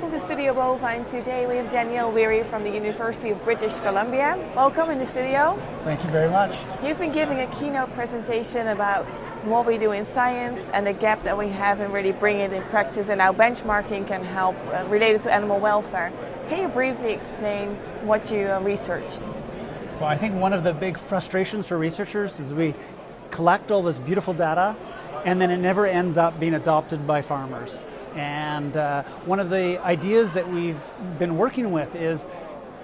welcome to Studio Bovine. Today we have Danielle Weary from the University of British Columbia. Welcome in the studio. Thank you very much. You've been giving a keynote presentation about what we do in science and the gap that we have in really bringing it in practice and how benchmarking can help related to animal welfare. Can you briefly explain what you researched? Well, I think one of the big frustrations for researchers is we collect all this beautiful data and then it never ends up being adopted by farmers. And one of the ideas that we've been working with is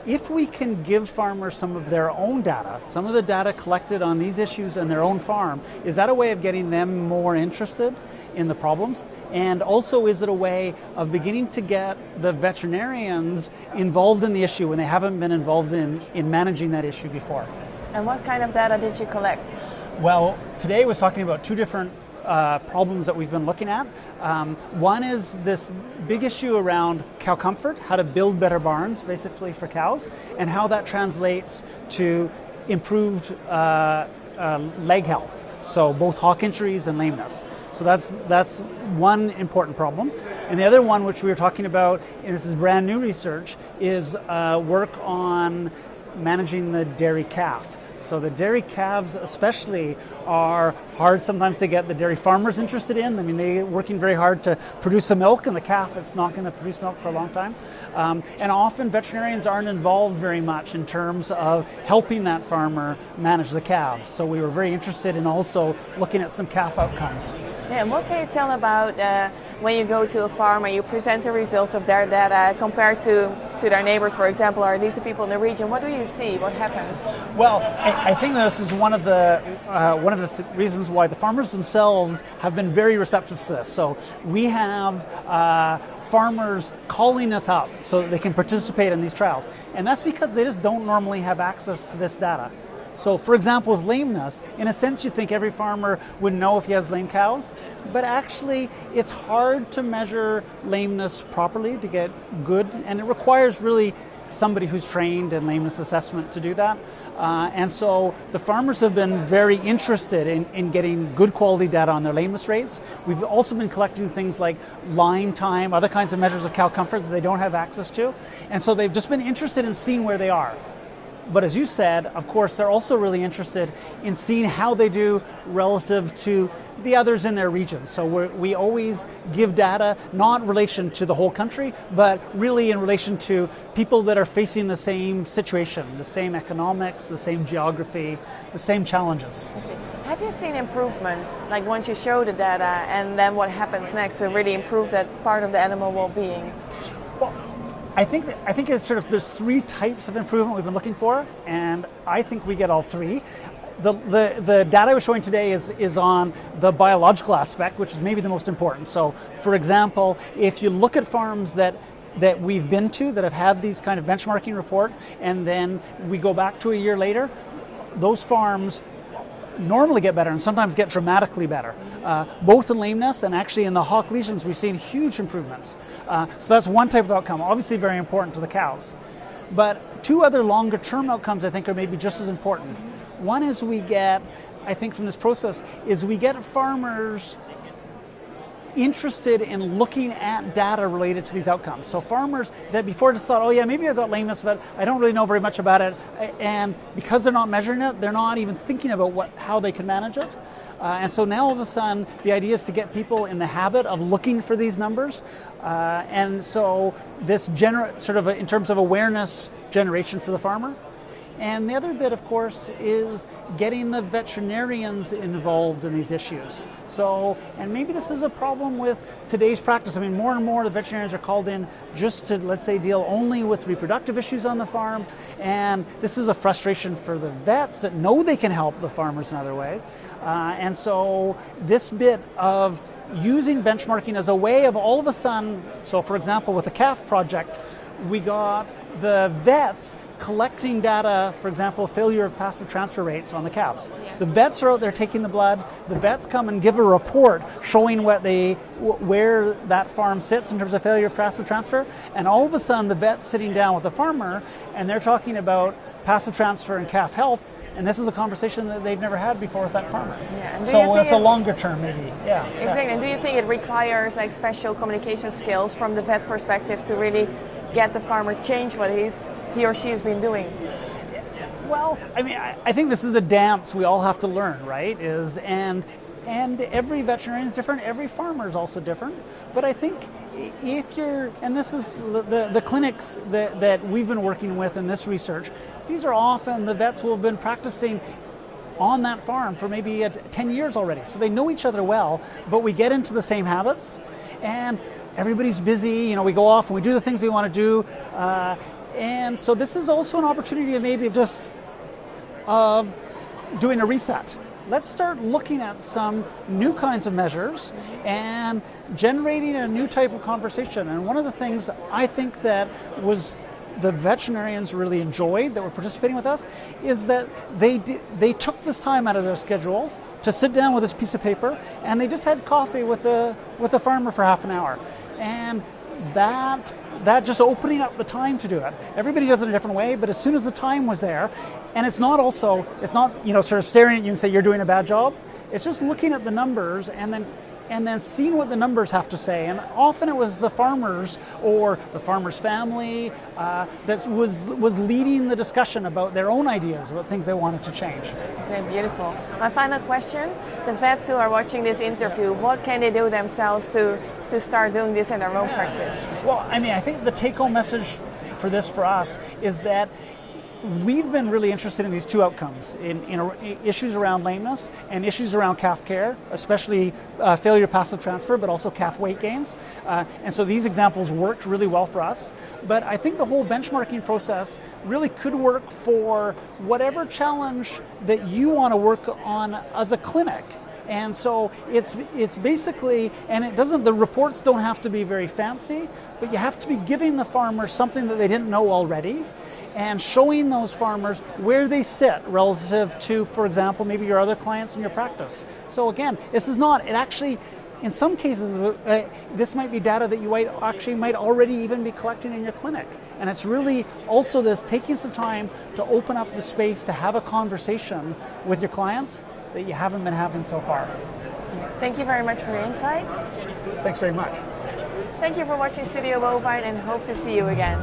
if we can give farmers some of their own data, some of the data collected on these issues in their own farm, is that a way of getting them more interested in the problems? And also, is it a way of beginning to get the veterinarians involved in the issue when they haven't been involved in managing that issue before? And what kind of data did you collect? Well, today I was talking about two different problems that we've been looking at. One is this big issue around cow comfort, how to build better barns basically for cows, and how that translates to improved leg health, so both hock injuries and lameness. So that's one important problem. And the other one, which we were talking about, and this is brand new research, is work on managing the dairy calf. So the dairy calves especially are hard sometimes to get the dairy farmers interested in. I mean, they're working very hard to produce the milk, and the calf is not going to produce milk for a long time. And often veterinarians aren't involved very much in terms of helping that farmer manage the calves. So we were very interested in also looking at some calf outcomes. Yeah, and what can you tell about when you go to a farm and you present the results of their data compared to their neighbors, for example, or at least the people in the region? What do you see? What happens? Well, I think this is one of the reasons why the farmers themselves have been very receptive to this. So we have farmers calling us up so that they can participate in these trials, and that's because they just don't normally have access to this data. So, for example, with lameness, in a sense you think every farmer would know if he has lame cows, but actually it's hard to measure lameness properly to get good, and it requires really somebody who's trained in lameness assessment to do that. And so the farmers have been very interested in getting good quality data on their lameness rates. We've also been collecting things like line time, other kinds of measures of cow comfort that they don't have access to. And so they've just been interested in seeing where they are. But as you said, of course, they're also really interested in seeing how they do relative to the others in their region. So we always give data not in relation to the whole country, but really in relation to people that are facing the same situation, the same economics, the same geography, the same challenges. Have you seen improvements, like once you show the data and then what happens next to really improve that part of the animal well-being? Well, I think it's sort of, there's three types of improvement we've been looking for, and I think we get all three. The data I was showing today is on the biological aspect, which is maybe the most important. So, for example, if you look at farms that we've been to that have had these kind of benchmarking report, and then we go back to a year later, those farms normally get better and sometimes get dramatically better. Both in lameness and actually in the hock lesions, we've seen huge improvements. So that's one type of outcome, obviously very important to the cows. But two other longer term outcomes I think are maybe just as important. One is we get, I think from this process, is we get farmers interested in looking at data related to these outcomes. So farmers that before just thought, oh yeah, maybe I've got lameness, but I don't really know very much about it. And because they're not measuring it, they're not even thinking about how they can manage it. And so now all of a sudden, the idea is to get people in the habit of looking for these numbers. And so this sort of in terms of awareness generation for the farmer. And the other bit, of course, is getting the veterinarians involved in these issues. So, and maybe this is a problem with today's practice. I mean, more and more the veterinarians are called in just to, let's say, deal only with reproductive issues on the farm. And this is a frustration for the vets that know they can help the farmers in other ways. And so this bit of using benchmarking as a way of all of a sudden, so for example, with the calf project, we got the vets collecting data, for example, failure of passive transfer rates on the calves. The vets are out there taking the blood. The vets come and give a report showing where that farm sits in terms of failure of passive transfer. And all of a sudden, the vet's sitting down with the farmer, and they're talking about passive transfer and calf health. and this is a conversation that they've never had before with that farmer. Yeah. And so it's a longer term, maybe. Yeah. Exactly. And do you think it requires like special communication skills from the vet perspective to really get the farmer change what he or she has been doing? Well, I mean, I think this is a dance we all have to learn, right? And every veterinarian is different, every farmer is also different. But I think if you're, and this is the clinics that we've been working with in this research, these are often the vets who have been practicing on that farm for maybe 10 years already. So they know each other well, but we get into the same habits, and everybody's busy, we go off and we do the things we want to do. And so this is also an opportunity of maybe just doing a reset. Let's start looking at some new kinds of measures and generating a new type of conversation. And one of the things I think that was the veterinarians really enjoyed that were participating with us is that they took this time out of their schedule to sit down with this piece of paper, and they just had coffee with the farmer for half an hour. And that just opening up the time to do it. Everybody does it in a different way, but as soon as the time was there, and it's not sort of staring at you and say you're doing a bad job. It's just looking at the numbers and then seeing what the numbers have to say. And often it was the farmers or the farmer's family that was leading the discussion about their own ideas, about things they wanted to change. Okay, beautiful. My final question, the vets who are watching this interview, what can they do themselves to start doing this in their own practice? Well, I mean, I think the take-home message for us is that we've been really interested in these two outcomes, in issues around lameness and issues around calf care, especially failure of passive transfer, but also calf weight gains. And so these examples worked really well for us. But I think the whole benchmarking process really could work for whatever challenge that you want to work on as a clinic. And so it's basically, and the reports don't have to be very fancy, but you have to be giving the farmer something that they didn't know already, and showing those farmers where they sit relative to, for example, maybe your other clients in your practice. So again, in some cases, this might be data that you might already even be collecting in your clinic. And it's really also this taking some time to open up the space to have a conversation with your clients that you haven't been having so far. Thank you very much for your insights. Thanks very much. Thank you for watching Studio Bovine, and hope to see you again.